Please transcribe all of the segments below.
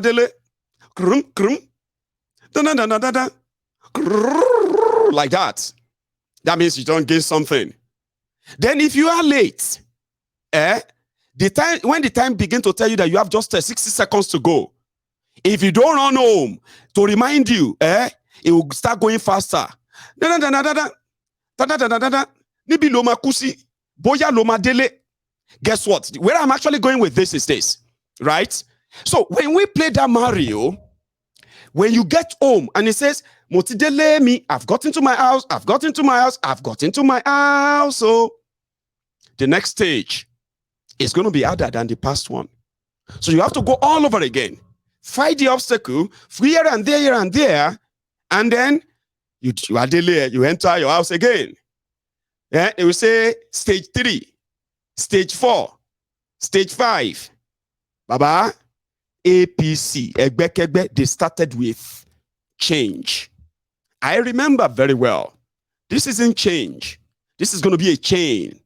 Dele, krum, krum, da, da, da, da, da, da, like that. That means you don't gain something. Then if you are late, when the time begins to tell you that you have just 60 seconds to go, if you don't run home to remind you, it will start going faster. Nibi loma kusi, boya loma dele. Guess what? Where I'm actually going with this is this, right? So when we play that Mario, when you get home and it says, Motidele me, I've got into my house, I've got into my house, I've got into my house. So the next stage is going to be harder than the past one. So you have to go all over again. Fight the obstacle, here and there, and then you are delayed, you enter your house again. Yeah, it will say stage 3, stage 4, stage 5. Baba, APC, Egbekegbe, they started with change. I remember very well. This isn't change. This is going to be a chain.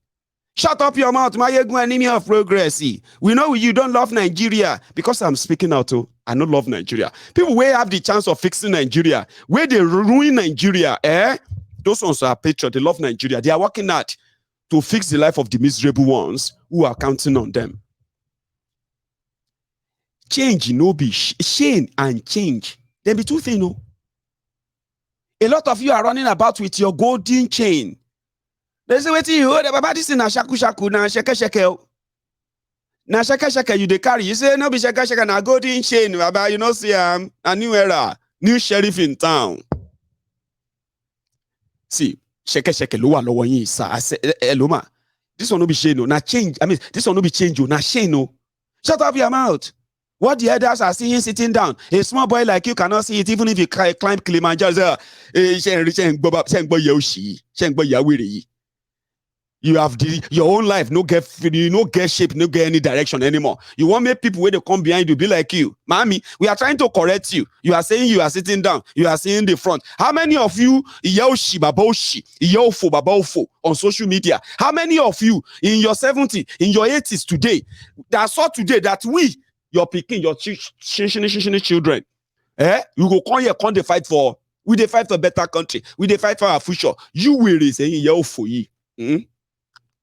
Shut up your mouth, my enemy of progress. We know you don't love Nigeria because I'm speaking out. I don't love Nigeria. People where have the chance of fixing Nigeria, where they ruin Nigeria, those ones are patriots. They love Nigeria. They are working hard to fix the life of the miserable ones who are counting on them. Change, no be shame and change. There be two things, no. A lot of you are running about with your golden chain. They say, wait till you hold about this in a shaku shaku, na sheke sheke. Na sheke sheke you dey carry. You say, no be sheke sheke, na golden chain, baba. You know, see, a new era, new sheriff in town. See, sheke sheke, lowa lowa yin sa. I say, Loma, this one no be chain, no. Na change. I mean, this one no be change, no. Na chain, no. Shut up your mouth. What the others are seeing sitting down, a small boy like you cannot see it, even if you climb Kilimanjaro. You have your own life, no get shape, no get any direction anymore. You want make people where they come behind you be like you. Mommy, we are trying to correct you. You are saying you are sitting down, you are seeing the front. How many of you on social media? How many of you in your 70s, in your 80s today, that saw today that we, your picking, your children, you go come here, come they fight for, we they fight for better country, we they fight for our future. You will saying yo for you.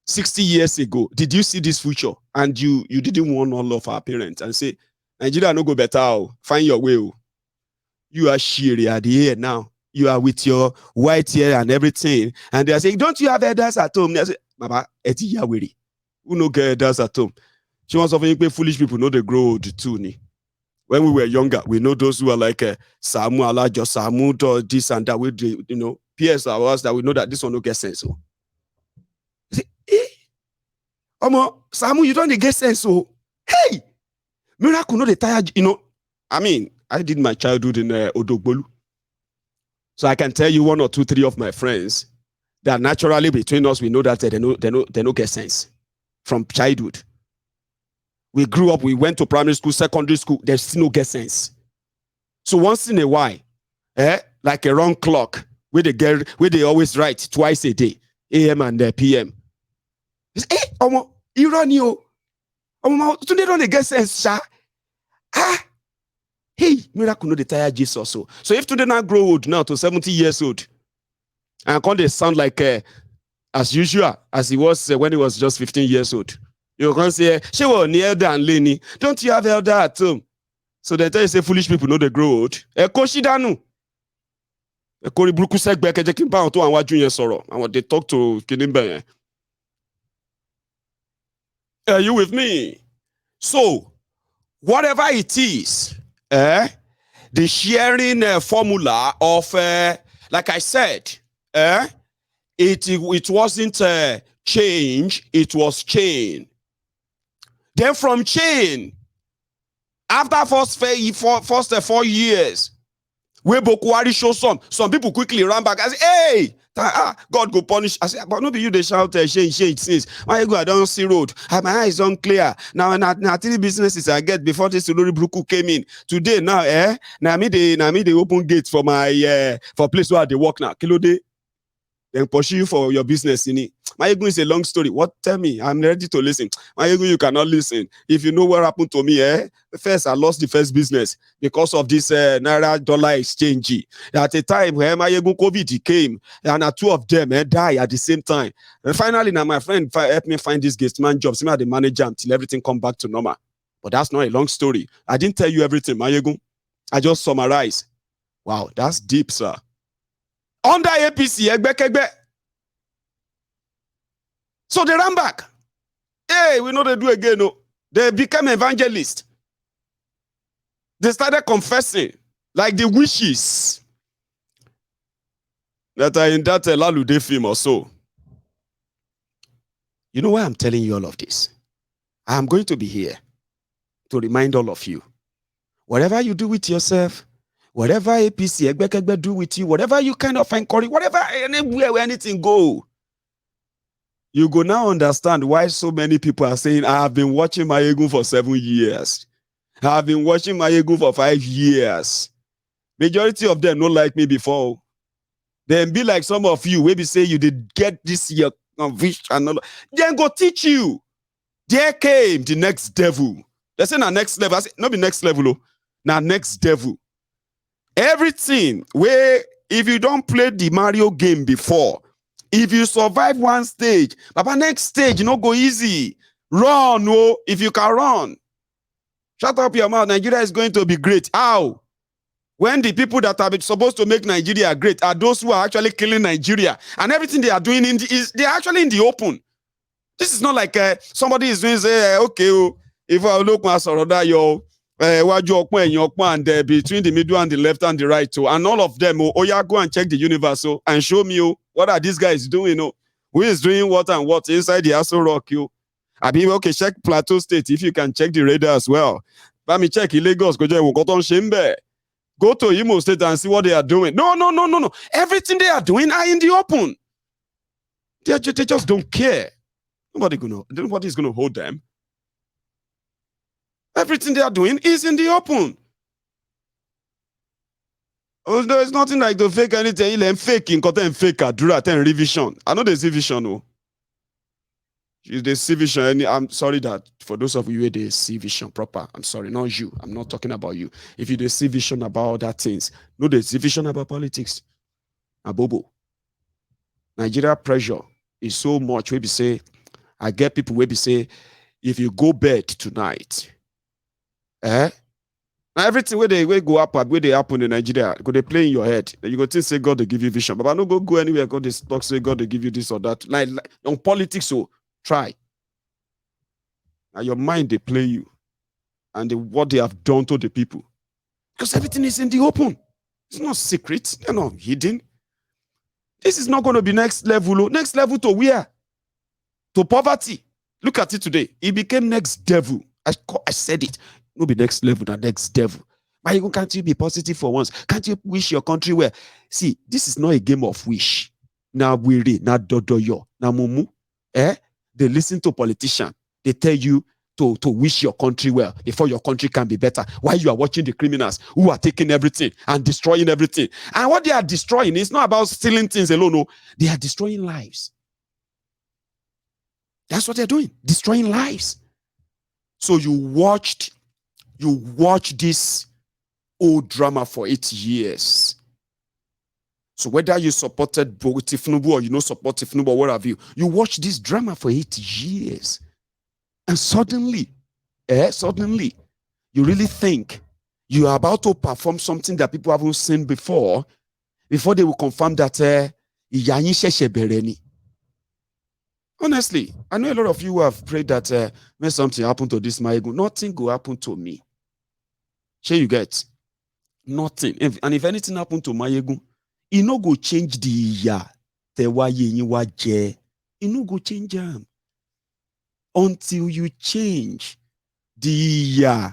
60 years ago, did you see this future? And you didn't want all of our parents and say, Nigeria no go better, find your way. You are sheery at the air now. You are with your white hair and everything. And they are saying, don't you have elders at home? They say, Baba, eti yaweri. Who no get elders at home? She wants to think foolish people know they grow old too. When we were younger, we know those who are like Samu Alajo, Samu, or this and that. We, PS ours that we know that this one no get sense. So. Say, Samu, you don't get sense. So, hey, miracle no the tired. I mean, I did my childhood in Odogbolu, so I can tell you 1 or 2, 3 of my friends that naturally between us we know that they no get sense from childhood. We grew up, we went to primary school, secondary school, there's still no get sense. So once in a while, like a wrong clock, where they always write twice a day, AM and PM. You run you. Today don't get sense, sha. Hey, miracle no the tire Jesus. So if today now grow old now to 70 years old, and can't they sound like as usual as he was when he was just 15 years old. You can say, she was near elder and Lenny. Don't you have elder at home? So they tell you say foolish people know they grow old. Koshidanu. Kori bruku segbe keje kimpa on to and waju yen soro. And what they talk to Kinimbe. Are you with me? So, whatever it is, the sharing formula of, like I said, it wasn't change, it was chain. Then from chain, after first 4 years, where Buhari show some people quickly ran back and say, hey, God go punish. I say, but no be you they shout change since. Why you go? I don't see road. My eyes don't clear. Now 3 businesses I get before this Lori Bruku came in. Today now, now me they open gates for my for place where they work now. Kilo day. then pursue you for your business in it. Mayegun is a long story. What? Tell me. I'm ready to listen. Mayegun, you cannot listen. If you know what happened to me, first, I lost the first business because of this Naira dollar exchange. At a time where Mayegun COVID came, and two of them die at the same time. And finally, now my friend helped me find this guest man job. See me at the manager until everything come back to normal. But that's not a long story. I didn't tell you everything, Mayegun. I just summarize. Wow, that's deep, sir. Under APC, Egbekegbe. So they ran back. Hey, we know they do again. No. They became evangelists. They started confessing like the wishes that are in that Lalude film or so. You know why I'm telling you all of this? I'm going to be here to remind all of you. Whatever you do with yourself, whatever APC, Egbekegbe do with you, whatever you kind of encourage, whatever, anywhere where anything go, you go now understand why so many people are saying, I have been watching Mayegun for 7 years. I have been watching Mayegun for 5 years. Majority of them don't like me before. Then be like some of you, maybe say you did get this year vision. Then go teach you. There came the next devil. They say now next level. I say, not be next level. Now next devil. Everything where if you don't play the Mario game before, if you survive one stage, but next stage, you know, go easy. Run, no, if you can run. Shut up your mouth. Nigeria is going to be great. How? When the people that are supposed to make Nigeria great are those who are actually killing Nigeria, and everything they are doing they're actually in the open. This is not like somebody is doing say, okay, if I look at Soroda, yo, and between the middle and the left and the right, and all of them, oh yeah, go and check the universe and show me what are these guys doing? Who is doing what and what inside the Aso Rock? I mean, okay, check Plateau State if you can check the radar as well. Let me check Lagos. Go to Imo State and see what they are doing. No. Everything they are doing are in the open. They just don't care. Nobody's gonna hold them. Everything they are doing is in the open. Oh, there's nothing like to fake anything. Faking, fake revision. I know there's vision. Oh, they see vision. I'm sorry that for those of you where they see vision proper. I'm sorry, not you. I'm not talking about you. If you see vision about other things, no, there's vision about politics. Abobo. Nigeria pressure is so much. Where we say, I get people where we say, if you go bed tonight, everything where they go up and where they happen in Nigeria, go they play in your head. You go to say God they give you vision, but I don't go anywhere. God they talk say God they give you this or that. Like on politics, so try. Now your mind they play you, and what they have done to the people, because everything is in the open. It's not secret. They're not hidden. This is not going to be next level. Next level to where? To poverty. Look at it today. It became next devil. I said it. No be next level, the next devil. But can't you be positive for once? Can't you wish your country well? See, this is not a game of wish. Now weary, now dodoyo, now mumu. They listen to politicians. They tell you to wish your country well before your country can be better. While you are watching the criminals who are taking everything and destroying everything. And what they are destroying is not about stealing things alone. No, they are destroying lives. That's what they're doing, destroying lives. So you watched this old drama for 8 years. So whether you supported Tinubu or you don't support Tinubu or what have you, you watched this drama for 8 years. And suddenly, you really think you are about to perform something that people haven't seen before they will confirm that honestly, I know a lot of you who have prayed that when something happened to this Mayegun, nothing will happen to me. Sure, you get nothing. And if anything happened to Mayegun, it no go change the ya. It no go change them until you change the ya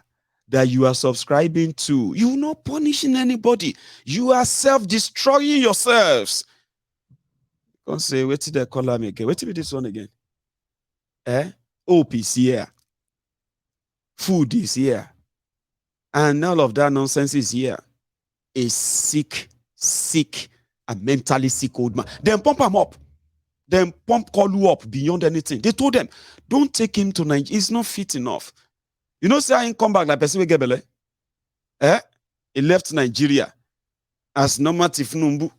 that you are subscribing to. You're not punishing anybody. You are self-destroying yourselves. Don't say, wait till they call me again. Wait till this one again. Hope is here. Food is here. And all of that nonsense is here. A sick A mentally sick old man. Then pump him up. Then pump Kolu up beyond anything. They told them, don't take him to Nigeria. He's not fit enough. You know, say I ain't come back like person will get belly. He left Nigeria as normative Numbu.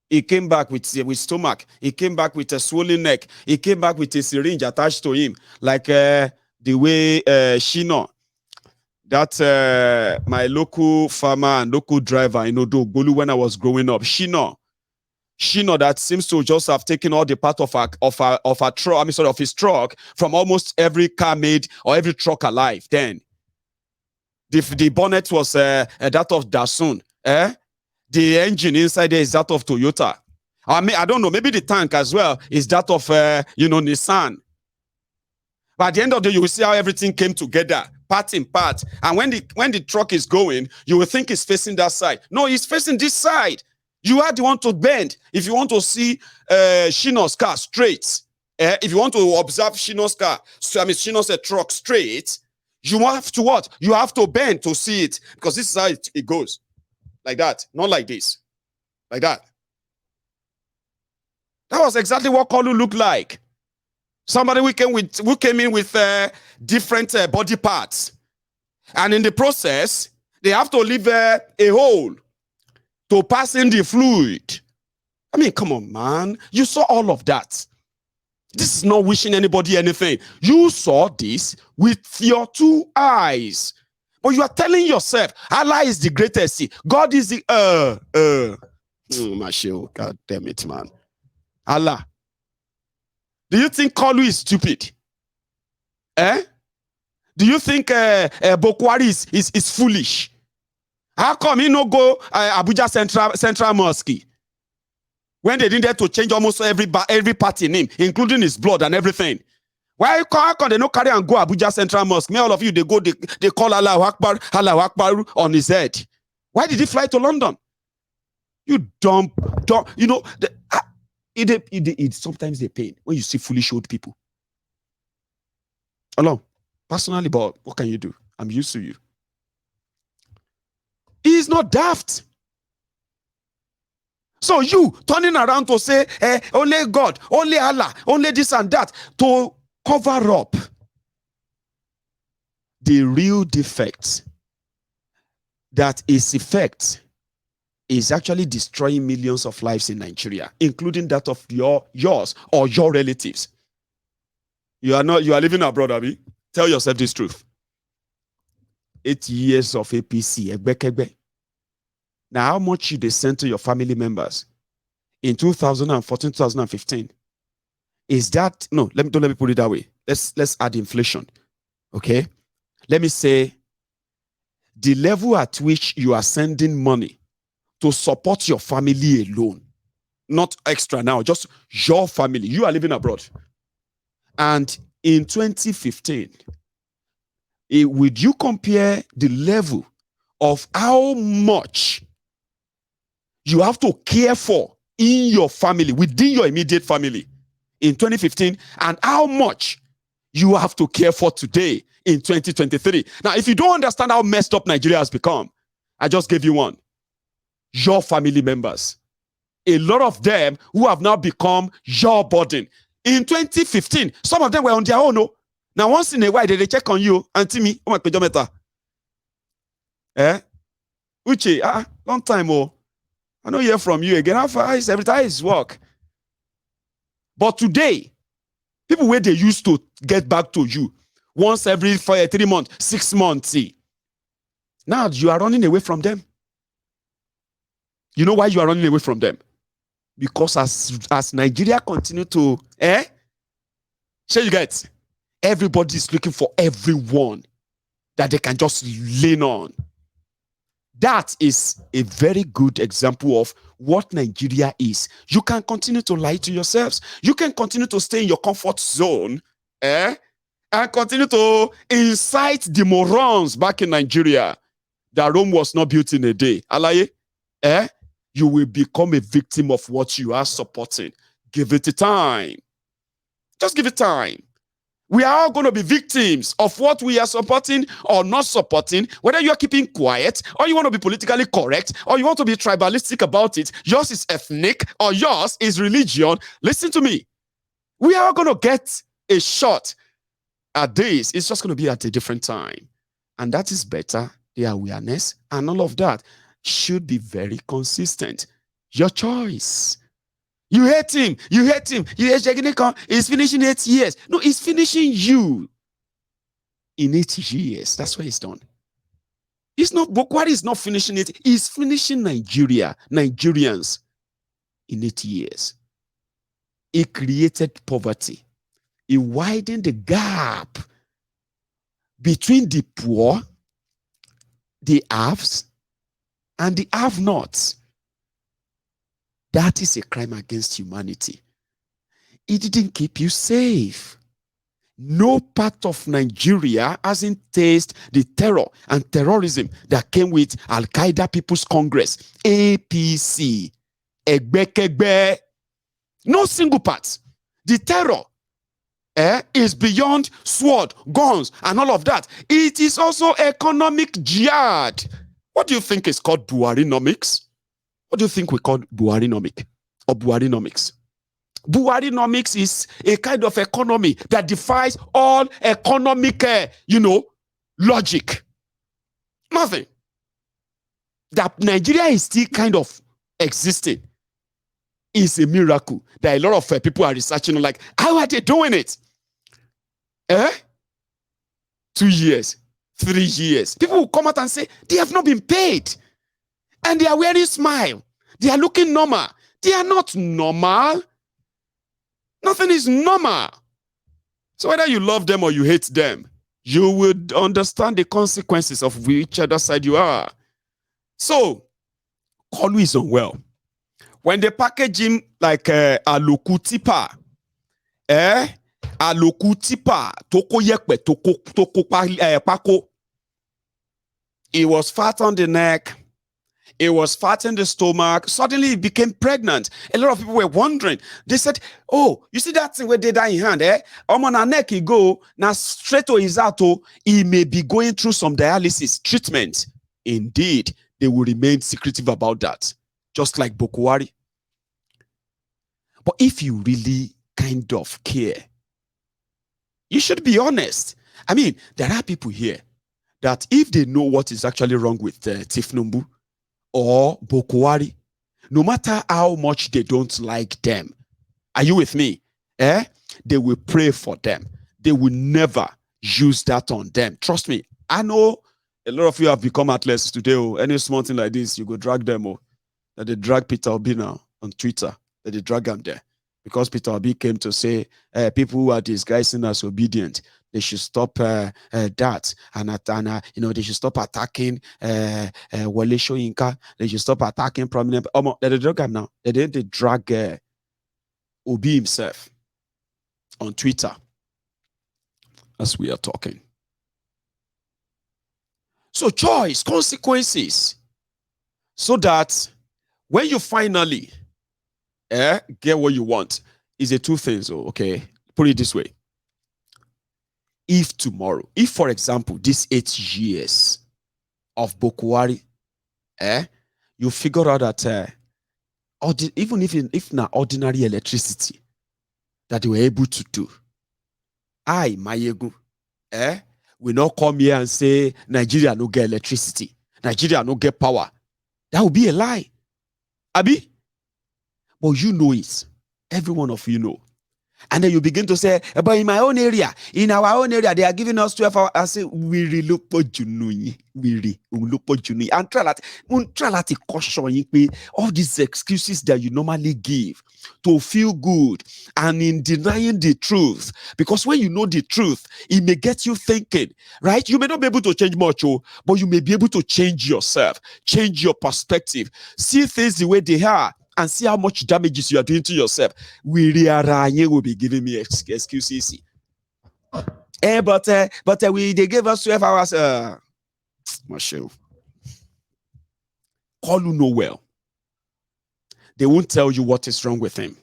He came back with stomach. He came back with a swollen neck. He came back with a syringe attached to him, like the way Shino, that my local farmer and local driver in Odogbolu when I was growing up, Shino, that seems to just have taken all the part of a truck, of his truck from almost every car made or every truck alive. Then the bonnet was that of Dasun. The engine inside there is that of Toyota. I don't know, maybe the tank as well is that of Nissan. But at the end of the day, you will see how everything came together, part in part. And when the truck is going, you will think it's facing that side. No, it's facing this side. You are the one to bend. If you want to see Shino's car straight, if you want to observe Shino's car, Shino's truck straight, you have to what? You have to bend to see it, because this is how it goes. Like that, not like this. Like that. That was exactly what Kolu looked like. Somebody who came in with different body parts. And in the process, they have to leave a hole to pass in the fluid. I mean, come on, man. You saw all of that. This is not wishing anybody anything. You saw this with your 2 eyes. But you are telling yourself, Allah is the greatest. God is the, God damn it, man. Allah. Do you think Kolu is stupid? Do you think Bokwari is foolish? How come he no go Abuja Central Mosque when they didn't dare to change almost every part in him, including his blood and everything? Why can't they no carry and go Abuja Central Mosque? May all of you they call Allahu Akbar on his head. Why did he fly to London? You dumb, you know. Sometimes they pain when you see foolish old people. Hello, personally, but what can you do? I'm used to you. He is not daft. So you turning around to say, only God, only Allah, only this and that, to cover up the real defect that its effect is actually destroying millions of lives in Nigeria, including that of yours or your relatives. You are living abroad, Abi. Tell yourself this truth. 8 years of APC. Now, how much you they send to your family members in 2014, 2015? Is that no? Let me put it that way. Let's add inflation. Okay, let me say the level at which you are sending money to support your family alone, not extra now, just your family. You are living abroad. And in 2015, would you compare the level of how much you have to care for in your family, within your immediate family in 2015, and how much you have to care for today in 2023? Now, if you don't understand how messed up Nigeria has become, I just gave you one. Your family members. A lot of them who have now become your burden. In 2015, some of them were on their own. No? Now, once in a while, they check on you. Auntie me, oh my pejometer. Uche, long time, oh. I don't hear from you again. How far is every time is work? But today, people where they used to get back to you once every 3 months, 6 months, see. Now you are running away from them. You know why you are running away from them? Because as Nigeria continue to, sure you get, everybody is looking for everyone that they can just lean on. That is a very good example of what Nigeria is. You can continue to lie to yourselves. You can continue to stay in your comfort zone, and continue to incite the morons back in Nigeria that Rome was not built in a day. Alaye, you will become a victim of what you are supporting. Give it time. Just give it time. We are all going to be victims of what we are supporting or not supporting, whether you are keeping quiet or you want to be politically correct or you want to be tribalistic about it. Yours is ethnic or yours is religion. Listen to me. We are all going to get a shot at this. It's just going to be at a different time. And that is better. The awareness and all of that should be very consistent. Your choice. You hate him. You hate him. You hate Jeginikon. He's finishing 8 years. No, he's finishing you in 8 years. That's where he's done. He's not, Buhari is not finishing it. He's finishing Nigerians in 8 years. He created poverty. He widened the gap between the poor, the haves, and the have-nots. That is a crime against humanity. It didn't keep you safe. No part of Nigeria hasn't tasted the terror and terrorism that came with Al-Qaeda People's Congress, APC, Egbekegbe. No single part. The terror is beyond sword, guns, and all of that. It is also economic jihad. What do you think is called Buharinomics? What do you think we call Buharinomic or Buharinomics? Buharinomics is a kind of economy that defies all economic, logic. Nothing. That Nigeria is still kind of existing is a miracle that a lot of people are researching, like, how are they doing it? 2 years, 3 years. People will come out and say, they have not been paid. And they are wearing smile. They are looking normal. They are not normal. Nothing is normal. So whether you love them or you hate them, you would understand the consequences of which other side you are. So, Kolu is unwell. When they package him like Aloku Tipa, Aloku Tipa, Toko Yekpe, Toko Pako, he was fat on the neck. It was fat in the stomach. Suddenly, he became pregnant. A lot of people were wondering. They said, oh, you see that thing where they die in hand, on our neck, he go. Now, straight to his auto, he may be going through some dialysis treatment. Indeed, they will remain secretive about that, just like Buhari. But if you really kind of care, you should be honest. I mean, there are people here that if they know what is actually wrong with Tinubu, or Buhari, no matter how much they don't like them, are you with me? They will pray for them. They will never use that on them. Trust me. I know a lot of you have become athletes today. Any small thing like this, you go drag them. That they drag Peter Obi now on Twitter. That they drag him there. Because Peter Obi came to say, people who are disguising as obedient, they should stop that, and they should stop attacking Wale Soyinka. They should stop attacking prominent. They drag him now. They drag Obi himself on Twitter as we are talking. So choice, consequences, so that when you finally get what you want, is a two things. Okay, put it this way. If tomorrow, if for example, this 8 years of Buhari, you figure out that even if na ordinary electricity that they were able to do, Mayegu, we not come here and say Nigeria no get electricity, Nigeria no get power. That would be a lie. Abi? But you know it. Every one of you know. And then you begin to say, but in my own area, in our own area, they are giving us 12 hours. I say, we look for Junui. We look for Junui. And try to caution you all these excuses that you normally give to feel good and in denying the truth. Because when you know the truth, it may get you thinking, right? You may not be able to change much, but you may be able to change yourself, change your perspective, see things the way they are, and see how much damages you are doing to yourself. We will be giving me excuses. But they gave us 12 hours. Marshall. Call you know well. They won't tell you what is wrong with him.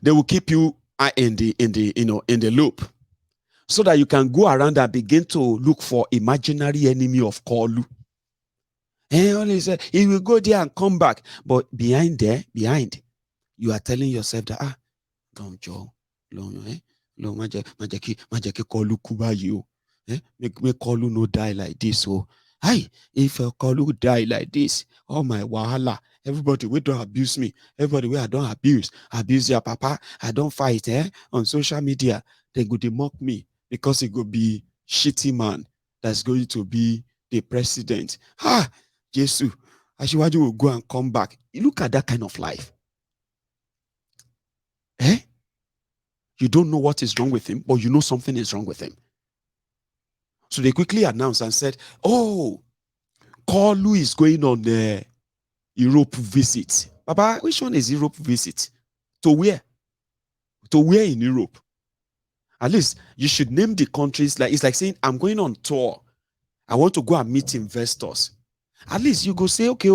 They will keep you in the loop. so that you can go around and begin to look for imaginary enemy of Kolu. And only say he will go there and come back. But behind, you are telling yourself that don't Joe, long, majeki Kolu kuba you. Make Kolu no die like this. So, if Kolu die like this, oh my wahala. Everybody we don't abuse me. Everybody we I don't abuse your papa. I don't fight on social media. They go to mock me because it could be shitty man that's going to be the president. Jesus, Ashiwaju will go and come back. You look at that kind of life. You don't know what is wrong with him, but you know something is wrong with him. So they quickly announced and said, Kolu is going on the Europe visit. Baba, which one is Europe visit? To where? To where in Europe? At least you should name the countries. Like it's like saying, I'm going on tour. I want to go and meet investors. At least you go say, okay,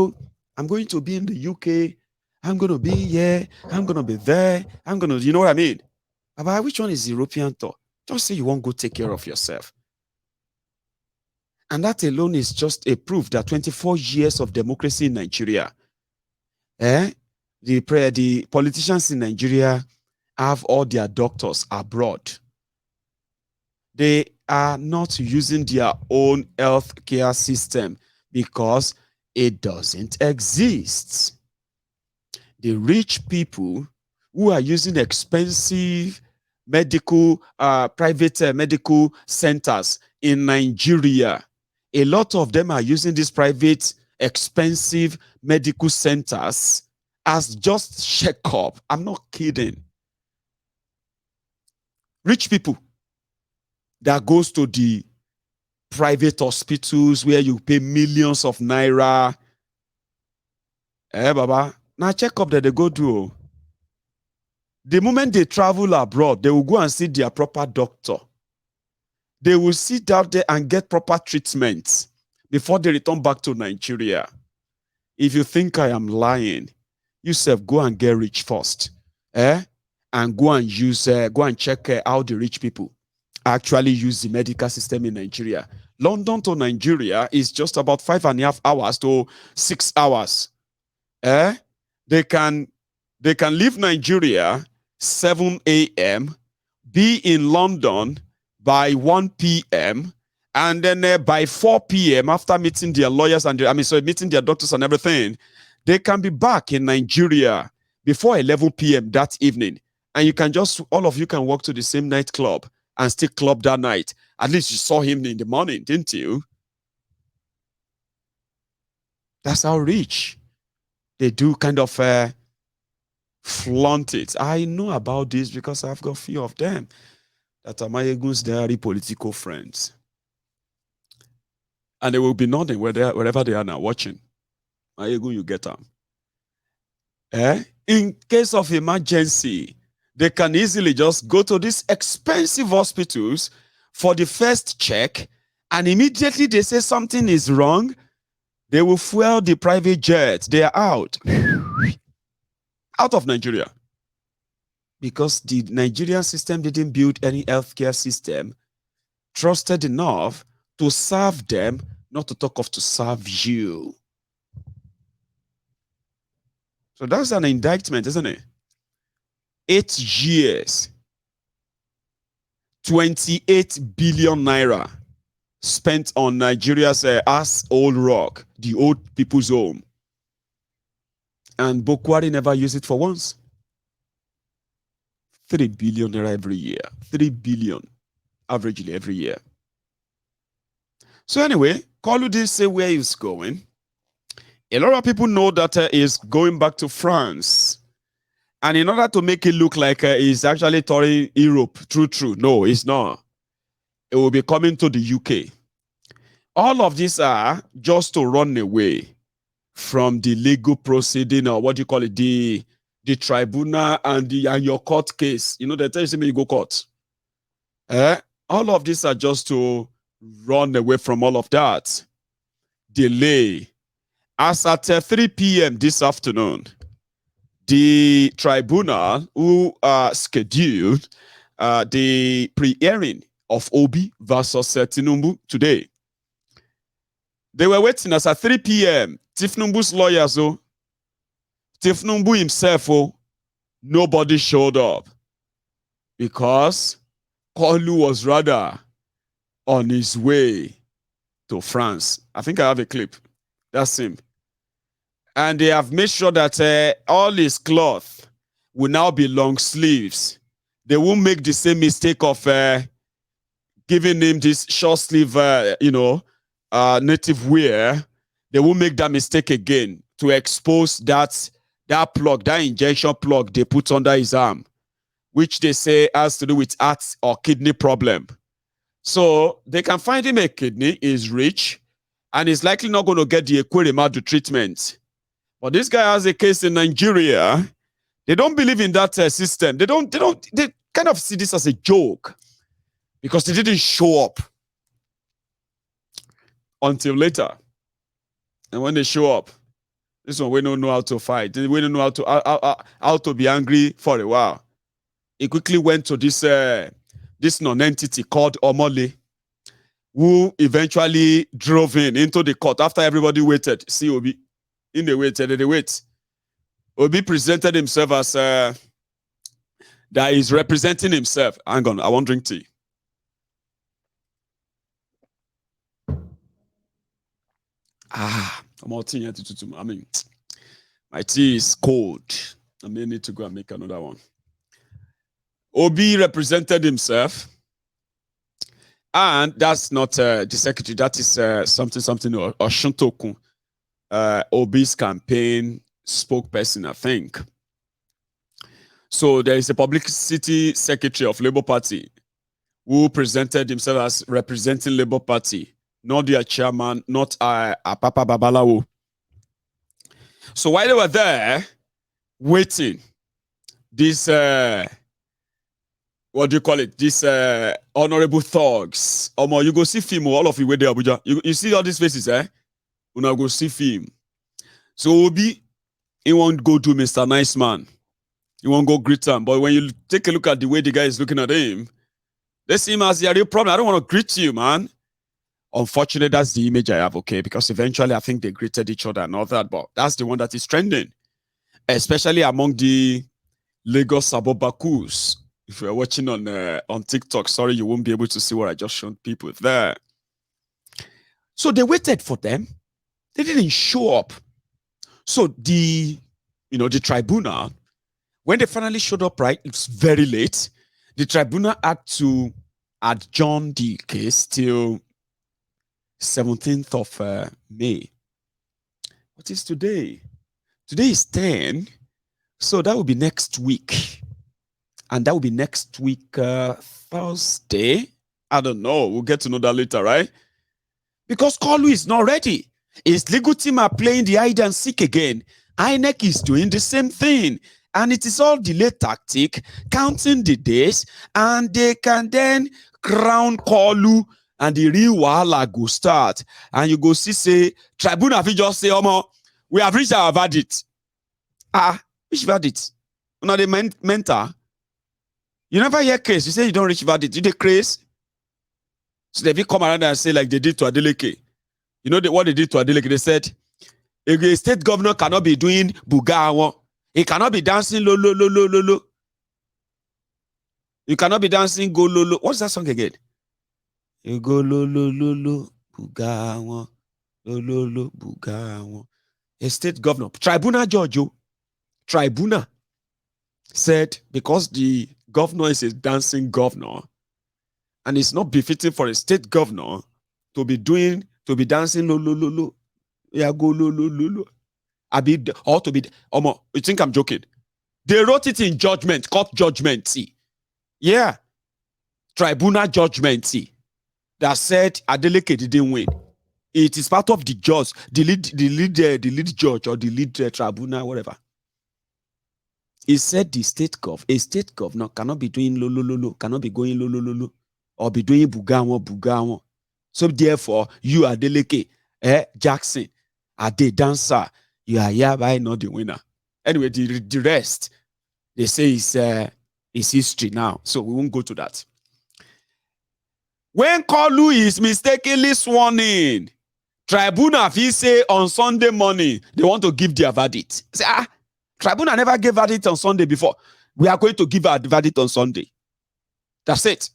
I'm going to be in the UK. I'm going to be here. I'm going to be there. I'm going to, you know what I mean? Baba, which one is European tour? Just say you won't go take care of yourself. And that alone is just a proof that 24 years of democracy in Nigeria, the politicians in Nigeria have all their doctors abroad. They are not using their own healthcare system because it doesn't exist. The rich people who are using expensive private medical centers in Nigeria, a lot of them are using these private expensive medical centers as just checkup. I'm not kidding. Rich people that goes to the private hospitals where you pay millions of naira. Baba, now checkup that they go do. The moment they travel abroad, they will go and see their proper doctor. They will sit out there and get proper treatment before they return back to Nigeria. If you think I am lying, yourself go and get rich first. And go and check how the rich people actually use the medical system in Nigeria. London to Nigeria is just about 5.5 hours to 6 hours. They can leave Nigeria 7 a.m., be in London by 1 p.m., and then by 4 p.m., after meeting their lawyers and meeting their doctors and everything, they can be back in Nigeria before 11 p.m. that evening. And you can all of you can walk to the same nightclub and still club that night. At least you saw him in the morning, didn't you? That's how rich they do kind of flaunt it. I know about this because I've got a few of them that are my Egun's diary political friends. And they will be nodding wherever they are now watching. My Egun, you get them. In case of emergency, they can easily just go to these expensive hospitals for the first check, and immediately they say something is wrong, they will fuel the private jets. They are out. Out of Nigeria. Because the Nigerian system didn't build any healthcare system trusted enough to serve them, not to talk of to serve you. So that's an indictment, isn't it? 8 years, 28 billion naira spent on Nigeria's ass old rock, the old people's home. And Buhari never used it for once. 3 billion naira every year. 3 billion averagely every year. So anyway, Kolu didn't say where he's going. A lot of people know that he's going back to France. And in order to make it look like he's actually touring Europe, true, no, it's not. It will be coming to the UK. All of these are just to run away from the legal proceeding, or what do you call it, the tribunal and your court case. You know, they tell you go court. All of these are just to run away from all of that. Delay. As at 3 p.m. this afternoon, the tribunal who scheduled the pre-hearing of Obi versus Tinubu today. They were waiting as at 3 p.m. Tinubu's lawyers, Tinubu himself, nobody showed up because Kolu was rather on his way to France. I think I have a clip. That's him. And they have made sure that all his cloth will now be long sleeves. They won't make the same mistake of giving him this short sleeve, native wear. They won't make that mistake again to expose that plug, that injection plug they put under his arm, which they say has to do with heart or kidney problem. So they can find him a kidney, he's rich, and he's likely not going to get the Ekweremadu treatment. But this guy has a case in Nigeria. They don't believe in that system. They kind of see this as a joke because they didn't show up until later. And when they show up, this one, we don't know how to fight. We don't know how to be angry for a while. He quickly went to this non-entity called Omole, who eventually drove into the court after everybody waited. See Obi. In the wait, they wait. Obi presented himself as that he's representing himself. Hang on, I won't drink tea. I'm all tea here. I mean, my tea is cold. I may need to go and make another one. Obi represented himself, and that's not the secretary. That is something or Shuntokun. Obi's campaign spokesperson, I think. So there is a publicity secretary of Labour Party who presented himself as representing Labour Party, not their chairman, not Apapa Babalawo. So while they were there waiting, this what do you call it? This honorable thugs. You go see film, all of you wait there, Abuja. You see all these faces, You now go see film. So Obi, he won't go to Mr. Nice Man. He won't go greet him. But when you take a look at the way the guy is looking at him, they see him as the real problem. I don't want to greet you, man. Unfortunately, that's the image I have, okay? Because eventually I think they greeted each other and all that, but that's the one that is trending. Especially among the Lagos Sabobakus. If you're watching on TikTok, sorry, you won't be able to see what I just showed people there. So they waited for them. They didn't show up. So the tribunal, when they finally showed up, right, it's very late. The tribunal had to adjourn the case till 17th of May. What is today? Today is 10. So that will be next week. And that will be next week, Thursday. I don't know. We'll get to know that later, right? Because Kolu is not ready. His legal team are playing the hide and seek again. INEC is doing the same thing. And it is all delay tactic, counting the days, and they can then crown Kolu, and the real wahala go start. And you go see, say, tribunal have just say, we have reached our verdict. Which verdict? Una the mentor. You never hear case. You say you don't reach verdict. You the craze. So they come around and say, like they did to Adeleke. You know what they did to Adeleke? They said, a state governor cannot be doing buga. He cannot be dancing lo lo lo lo lo lo. You cannot be dancing go lo lo. What's that song again? You go lo lo lo lo buga lo lo lo buga. A state governor, tribunal judge, tribunal said because the governor is a dancing governor, and it's not befitting for a state governor to be dancing lo lo lo lo. Yeah, go lo lo lo lo. Or to be you think I'm joking? They wrote it in judgment, court judgment. Yeah. Tribunal judgment that said Adeleke didn't win. It is part of the judge, the lead judge or the lead tribunal, whatever. He said a state governor cannot be doing lo lo lo lo, cannot be going lo lo lo lo, or be doing bugawa. So therefore, you Adeleke, Jackson, are the dancer. You are hereby not the winner. Anyway, the rest, they say is history now. So we won't go to that. When Kolu is mistakenly sworn in, tribunal fit say on Sunday morning they want to give their verdict. Say, tribunal never gave verdict on Sunday before. We are going to give a verdict on Sunday. That's it.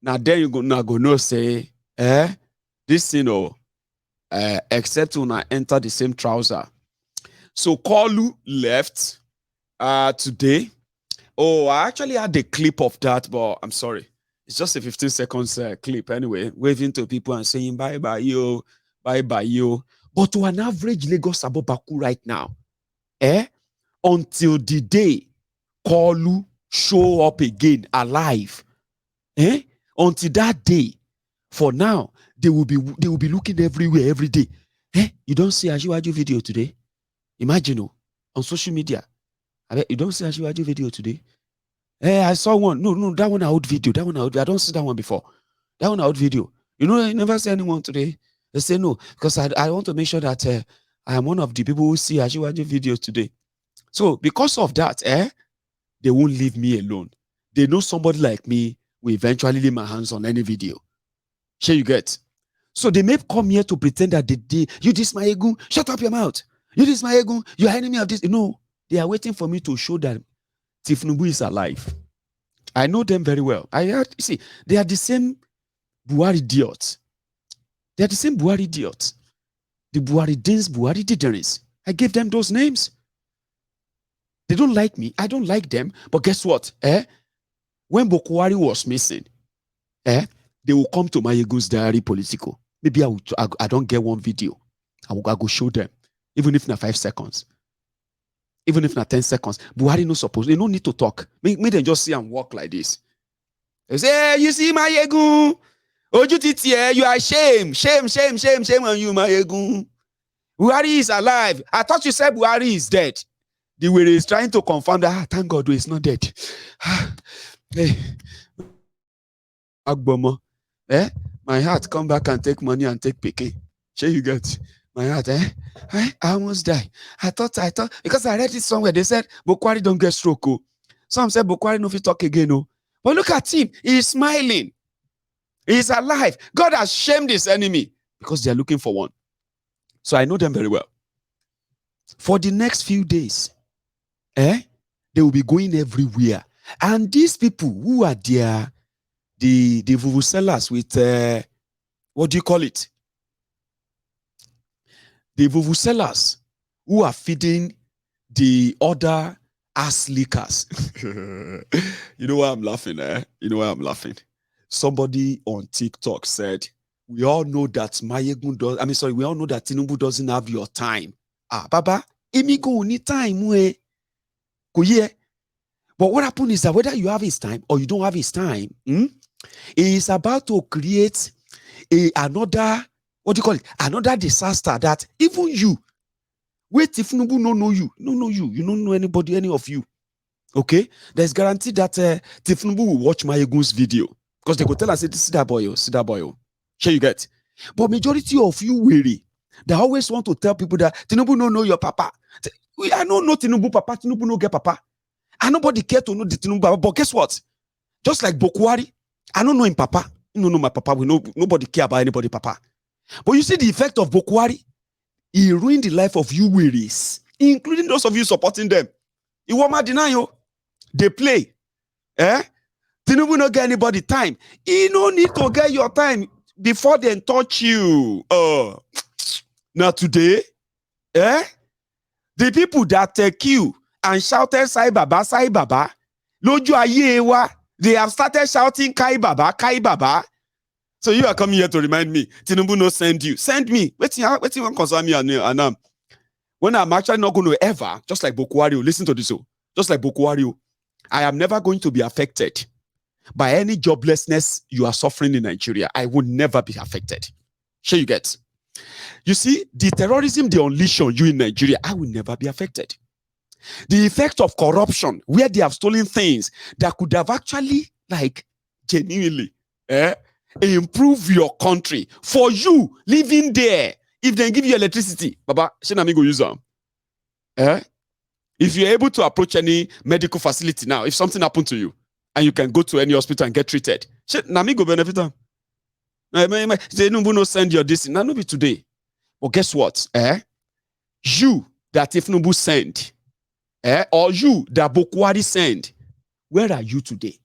Now then you go know say, this except when I enter the same trouser. So Kolu left today. Oh, I actually had a clip of that, but I'm sorry. It's just a 15 seconds clip anyway, waving to people and saying bye-bye, yo, bye-bye, yo. But to an average Lagos Abobaku right now, until the day Kolu show up again alive, until that day, for now, they will be looking everywhere every day. You don't see Ajiwaju video today? Imagine on social media. You don't see Ajiwaju video today? I saw one. No, that one out video. That one out. I don't see that one before. That one out video. I never see anyone today. They say no, because I want to make sure that I am one of the people who see Ajiwaju videos today. So because of that, they won't leave me alone. They know somebody like me will eventually lay my hands on any video. Sure you get. So they may come here to pretend that you this my ego, shut up your mouth. You this my ego, you are enemy of this. No, they are waiting for me to show that Tinubu is alive. I know them very well. See, they are the same Buhari idiots. They are the same Buhari idiots. The Buhari Dins, Buhari Dideris. I gave them those names. They don't like me. I don't like them. But guess what? When Bokwari was missing, they will come to my Ego's diary political. Maybe I don't get one video. I will go show them. Even if not 5 seconds. Even if not 10 seconds. Buhari no suppose. They don't need to talk. Make them just see and walk like this. They say, hey, you see my Ego? Oju you are shame. Shame on you, my Ego. Buhari is alive. I thought you said Buhari is dead. The way is trying to confirm that, thank God he's not dead. Hey, Agbomo, my heart come back and take money and take picking. Sure you get my heart, I almost die. I thought, because I read it somewhere, they said, Bokwari don't get stroke. Some said Bokwari no fit talk again. But look at him, he's smiling. He's alive. God has shamed his enemy because they're looking for one. So I know them very well. For the next few days, they will be going everywhere. And these people who are there, the vuvuzelas with, what do you call it? The vuvuzelas who are feeding the other ass lickers. You know why I'm laughing, You know why I'm laughing? Somebody on TikTok said, we all know that we all know that Tinubu doesn't have your time. Baba, Imigo need time, But what happened is that whether you have his time or you don't have his time, he is about to create another, what do you call it? Another disaster that even you, wait, if Tinubu no know you, you don't know anybody, any of you. Okay? There's guarantee that Tinubu will watch my Egun's video. Because they go tell us, see that boy. Sure you get. But majority of you weary, they always want to tell people that Tinubu no know your papa. I don't know Tinubu papa, Tinubu no get papa. And nobody care to know the Tinubu papa. But guess what? Just like Bokwari, I don't know him papa. You don't know my papa. Nobody care about anybody papa. But you see the effect of Bokwari? He ruined the life of you wearies, including those of you supporting them. You want my denial? They play. Tinubu no get anybody time. He no need to get your time before they touch you. Now today, the people that take you and shouted Sai Baba, Loju Ayewa, they have started shouting Kai Baba. So you are coming here to remind me, Tinubu no send you. Send me. Wait till concern me and when I'm actually not going to ever, just like Bokwari, listen to this. Just like Bokwari, I am never going to be affected by any joblessness you are suffering in Nigeria. I would never be affected. Sure you get. You see, the terrorism they unleash on you in Nigeria, I will never be affected. The effect of corruption, where they have stolen things that could have actually, genuinely, improve your country. For you living there, if they give you electricity, Baba, Shenami go use them. If you're able to approach any medical facility now, if something happened to you, and you can go to any hospital and get treated, Nami go benefit them. Tinubu no send your this. Now no be today. But guess what? You that Tinubu send, or you that Buhari send, where are you today?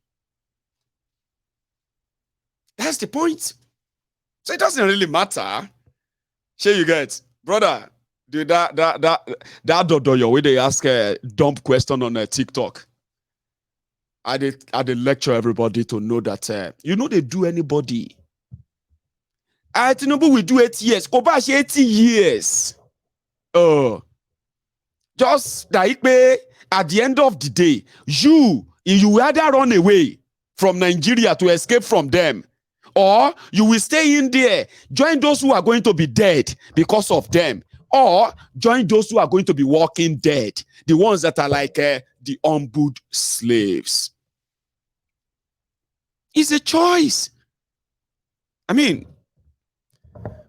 That's the point. So it doesn't really matter. Sure, you get, brother. Dude, that dodo your way they ask a dumb question on TikTok. I did lecture everybody to know that they do anybody. Tinubu will do 8 years. Kobashi 80 years. Just like at the end of the day, you either run away from Nigeria to escape from them, or you will stay in there, join those who are going to be dead because of them, or join those who are going to be walking dead, the ones that are like the humbled slaves. It's a choice. I mean,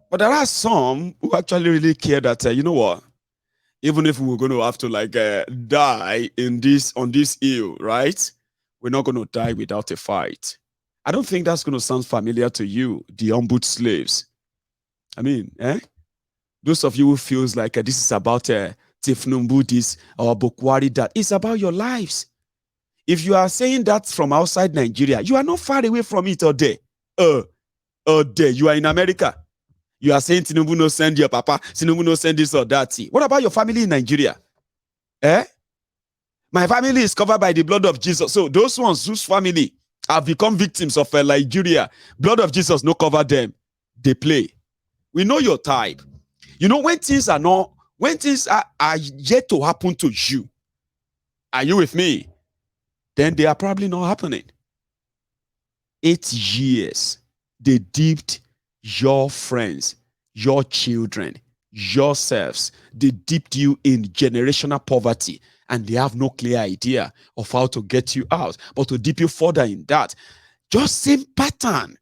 but there are some who actually really care that, you know what? Even if we were going to have to die on this hill, right? We're not going to die without a fight. I don't think that's going to sound familiar to you, the humbled slaves. I mean, those of you who feels like this is about Tinubu this or Buhari that, it's about your lives. If you are saying that from outside Nigeria, you are not far away from it all day. You are in America. You are saying Tinubu no send your papa, Tinubu no send this or that. What about your family in Nigeria? My family is covered by the blood of Jesus. So those ones whose family have become victims of Nigeria, blood of Jesus no cover them. They play. We know your type. You know, when things are yet to happen to you, are you with me? Then they are probably not happening. 8 years, they dipped your friends, your children, yourselves. They dipped you in generational poverty, and they have no clear idea of how to get you out, but to dip you further in that. Just same pattern.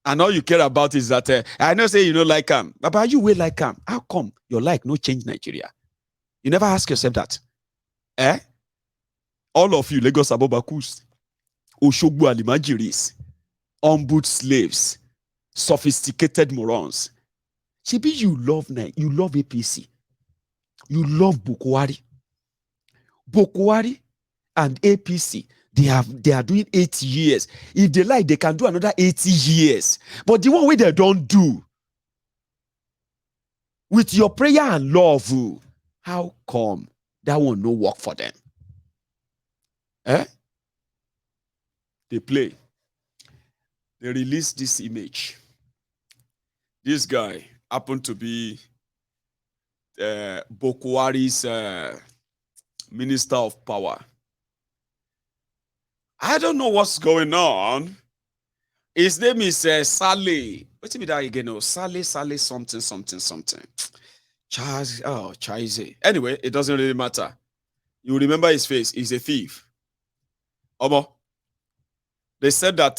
And all you care about is that, I know say you don't like him, but you will like him. How come your like no change Nigeria? You never ask yourself that. All of you, Lagos Abobakus, Oshogbo Alimajiris, humbled slaves, sophisticated morons. Maybe you love APC. You love Buhari. Buhari and APC, they are doing 8 years. If they like, they can do another 80 years. But the one way they don't do, with your prayer and love, how come that one no work for them? They play. They release this image. This guy happened to be Buhari's Minister of Power. I don't know what's going on. His name is Saleh. What's it that again? No, Saleh something. Charles. Anyway, it doesn't really matter. You remember his face. He's a thief. They said that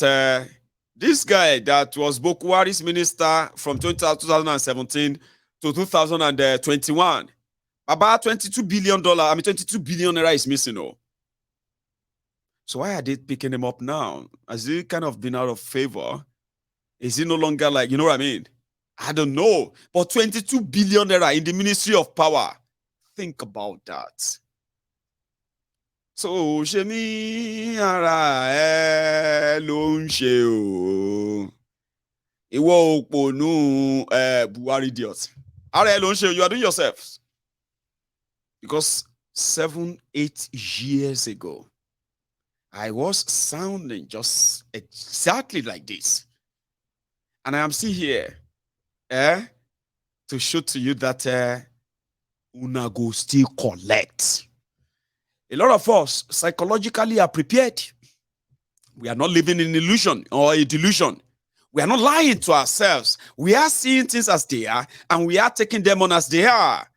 this guy that was Buhari's minister from 2017 to 2021, about $22 billion, 22 billion naira is missing. So why are they picking him up now? Has he kind of been out of favor? Is he no longer like, you know what I mean? I don't know. But 22 billion naira in the Ministry of Power. Think about that. So, Shemi ara ló ń ṣe o. Ìwọ òpònú Buhari idiot. Ara ló ń ṣe, you are doing yourselves. Because 7-8 years ago, I was sounding just exactly like this. And I am still here to show to you that una go still collect. A lot of us psychologically are prepared. We are not living in illusion or a delusion. We are not lying to ourselves. We are seeing things as they are, and we are taking them on as they are,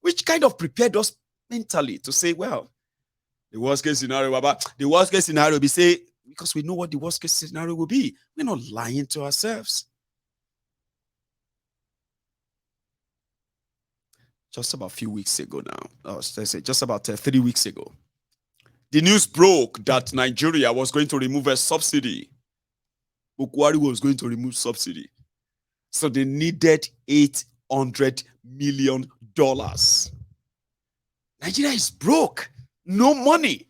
which kind of prepared us mentally to say, well, the worst case scenario, Baba, the worst case scenario we say, because we know what the worst case scenario will be. We're not lying to ourselves. Just about a few weeks ago now, just about 3 weeks ago, the news broke that Nigeria was going to remove a subsidy Buhari was going to remove subsidy. So they needed $800 million. Nigeria is broke. No money.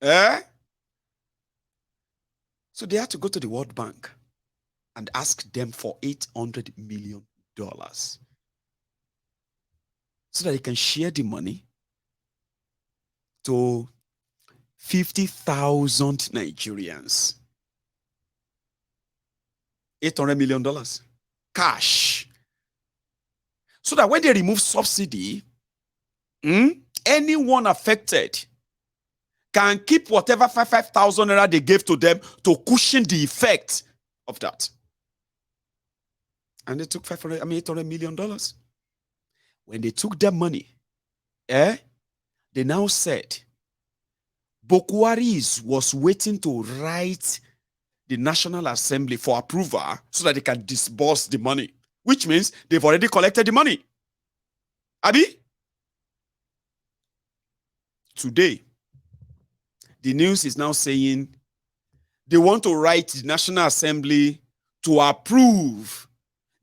So they had to go to the World Bank and ask them for $800 million so that they can share the money to 50,000 Nigerians. $800 million cash. So that when they remove subsidy, anyone affected can keep whatever 5,000 naira they gave to them to cushion the effect of that. And they took $800 million. When they took their money, they now said Buhari was waiting to write the National Assembly for approval so that they can disburse the money, which means they've already collected the money. Abi? Today, the news is now saying they want to write the National Assembly to approve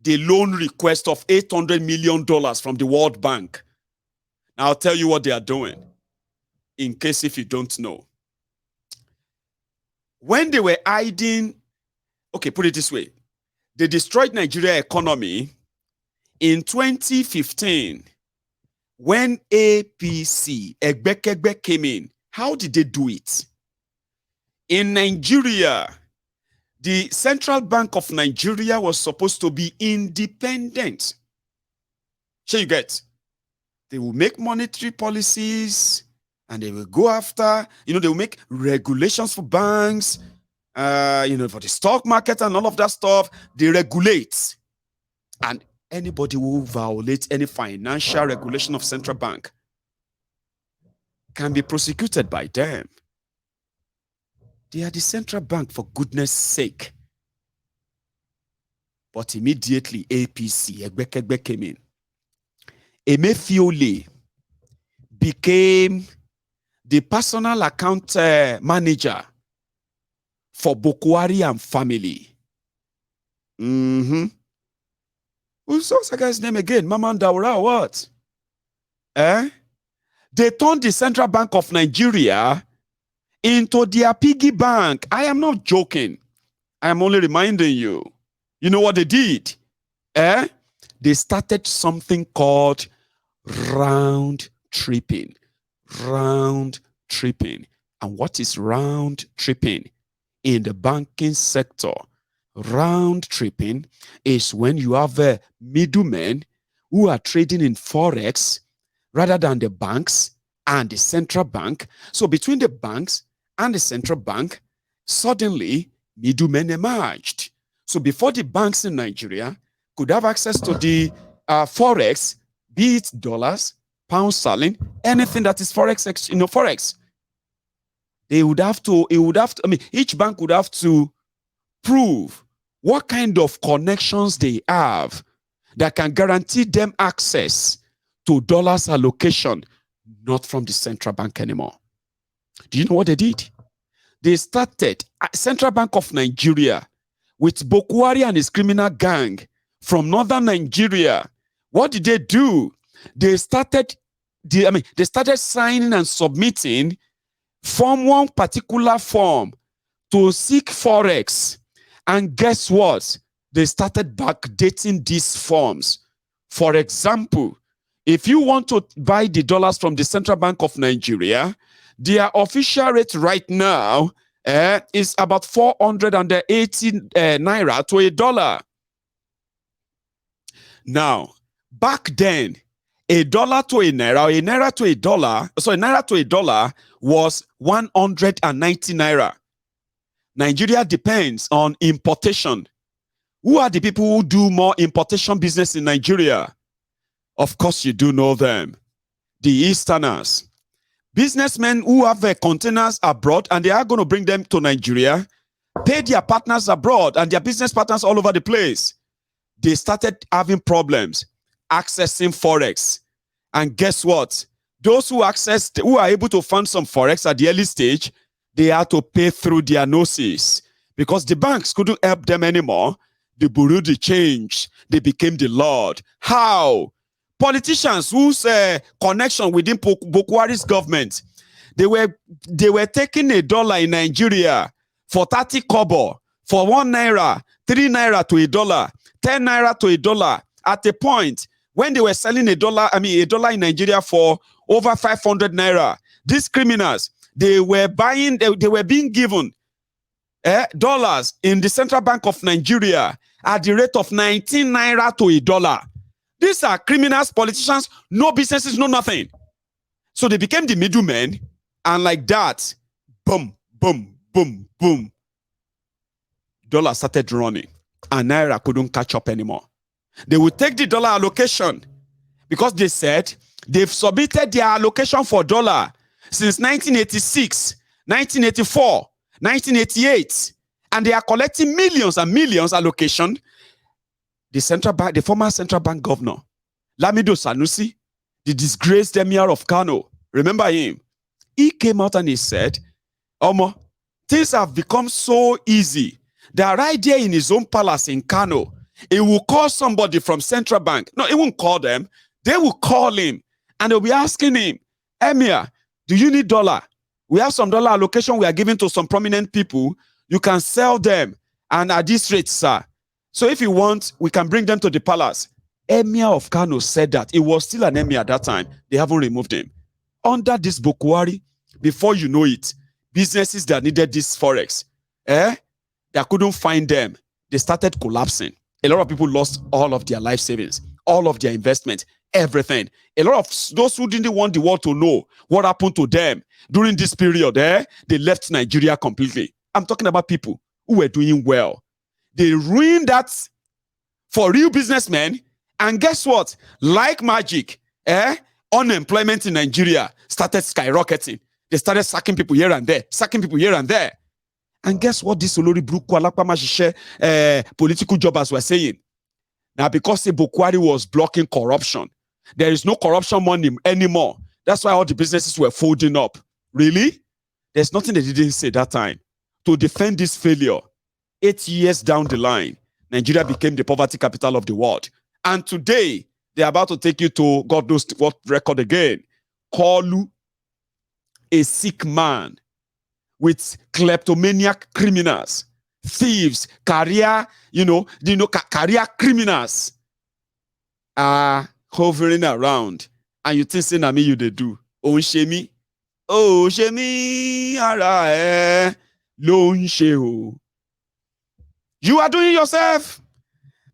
the loan request of $800 million from the World Bank. Now, I'll tell you what they are doing, in case if you don't know. When they were hiding, okay, put it this way. They destroyed Nigeria economy in 2015 when APC, Egbekegbe, came in. How did they do it? In Nigeria, the Central Bank of Nigeria was supposed to be independent. So you get, they will make monetary policies and they will go after, they will make regulations for banks, for the stock market and all of that stuff. They regulate. And anybody who violates any financial regulation of central bank can be prosecuted by them. They are the central bank, for goodness sake. But immediately APC, Egbekegbe, came in. Emefiole became the personal account manager for Buhari and family. What's that guy's name again? Maman Daura or what? They turned the Central Bank of Nigeria into their piggy bank. I am not joking. I am only reminding you. You know what they did? They started something called round tripping. Round tripping. And what is round tripping? In the banking sector, round tripping is when you have middlemen who are trading in forex rather than the banks and the central bank. So between the banks and the central bank, suddenly middlemen emerged. So before the banks in Nigeria could have access to the forex, be it dollars, pound sterling, anything that is forex, forex, each bank would have to prove what kind of connections they have that can guarantee them access to dollars allocation, not from the central bank anymore. Do you know what they did? They started Central Bank of Nigeria with Buhari and his criminal gang from northern Nigeria. What did they do? They started signing and submitting one particular form to seek forex. And guess what? They started backdating these forms. For example, if you want to buy the dollars from the Central Bank of Nigeria, their official rate right now is about 480 naira to $1. Now, back then, $1 to a naira, a naira to $1 was 190 naira. Nigeria depends on importation. Who are the people who do more importation business in Nigeria? Of course, you do know them. The Easterners. Businessmen who have their containers abroad and they are going to bring them to Nigeria, pay their partners abroad and their business partners all over the place. They started having problems accessing forex. And guess what? Those who are able to fund some forex at the early stage, they had to pay through their noses because the banks couldn't help them anymore. They borrowed the change. They became the Lord. How? Politicians whose connection within Buhari's government, they were taking $1 in Nigeria for 30 kobo, for 1 naira, 3 naira to $1, 10 naira to $1. At a point when they were selling $1 in Nigeria for over 500 naira, these criminals, they were being given dollars in the Central Bank of Nigeria at the rate of 19 naira to $1. These are criminals, politicians, no businesses, no nothing. So they became the middlemen, and like that, boom, boom, boom, boom. Dollar started running, and naira couldn't catch up anymore. They would take the dollar allocation because they said they've submitted their allocation for dollar since 1986, 1984, 1988, and they are collecting millions and millions allocation. The former central bank governor, Lamido Sanusi, the disgraced emir of Kano, remember him? He came out and he said, Omo, things have become so easy that right there in his own palace in Kano, he will call somebody from central bank. No, he won't call them. They will call him and they'll be asking him, Emir, do you need dollar? We have some dollar allocation we are giving to some prominent people. You can sell them and at this rate, sir. So if you want, we can bring them to the palace. Emir of Kano said that. He was still an emir at that time. They haven't removed him. Under this Buhari, before you know it, businesses that needed this forex, that couldn't find them, they started collapsing. A lot of people lost all of their life savings, all of their investment, everything. A lot of those who didn't want the world to know what happened to them during this period, they left Nigeria completely. I'm talking about people who were doing well. They ruined that for real businessmen. And guess what? Like magic, unemployment in Nigeria started skyrocketing. They started sacking people here and there, sacking people here and there. And guess what this Olori Bruku Alapama political jobbers were saying? Now, because Buhari was blocking corruption, there is no corruption money anymore. That's why all the businesses were folding up. Really? There's nothing they didn't say that time to defend this failure. 8 years down the line, Nigeria became the poverty capital of the world. And today, they're about to take you to God knows what record again. Call a sick man with kleptomaniac criminals, thieves, career criminals are hovering around. And you think, say, na me you they do. Oh, shemi. Oh, shemi. Ara lo nse. You are doing yourself.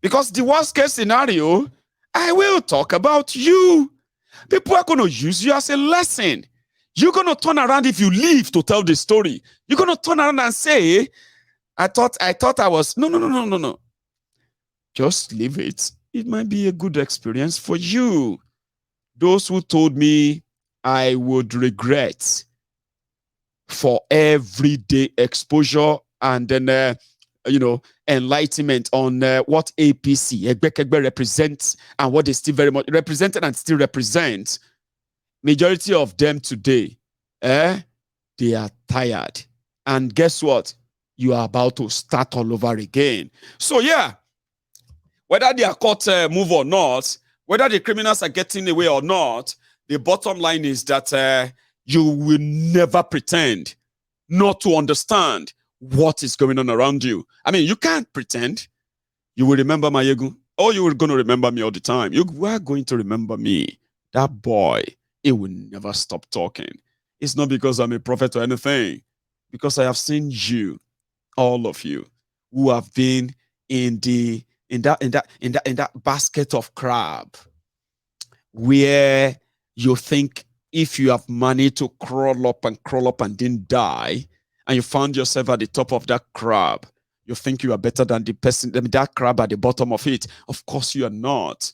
Because the worst case scenario, I will talk about you. People are going to use you as a lesson. You're going to turn around if you leave to tell the story. You're going to turn around and say, I thought I was, no. Just leave it. It might be a good experience for you. Those who told me I would regret for everyday exposure and then, enlightenment on what APC, Egbekegbe represents and what they still very much represented and still represent. Majority of them today, they are tired. And guess what? You are about to start all over again. So yeah, whether they are caught move or not, whether the criminals are getting away or not, the bottom line is that you will never pretend not to understand what is going on around you. I mean, you can't pretend. You will remember Mayegu. Or you are going to remember me all the time. You are going to remember me. That boy, he will never stop talking. It's not because I'm a prophet or anything. Because I have seen you, all of you, who have been in that basket of crab, where you think if you have money to crawl up and didn't die, and you found yourself at the top of that crab, you think you are better than the person, that crab at the bottom of it. Of course you are not.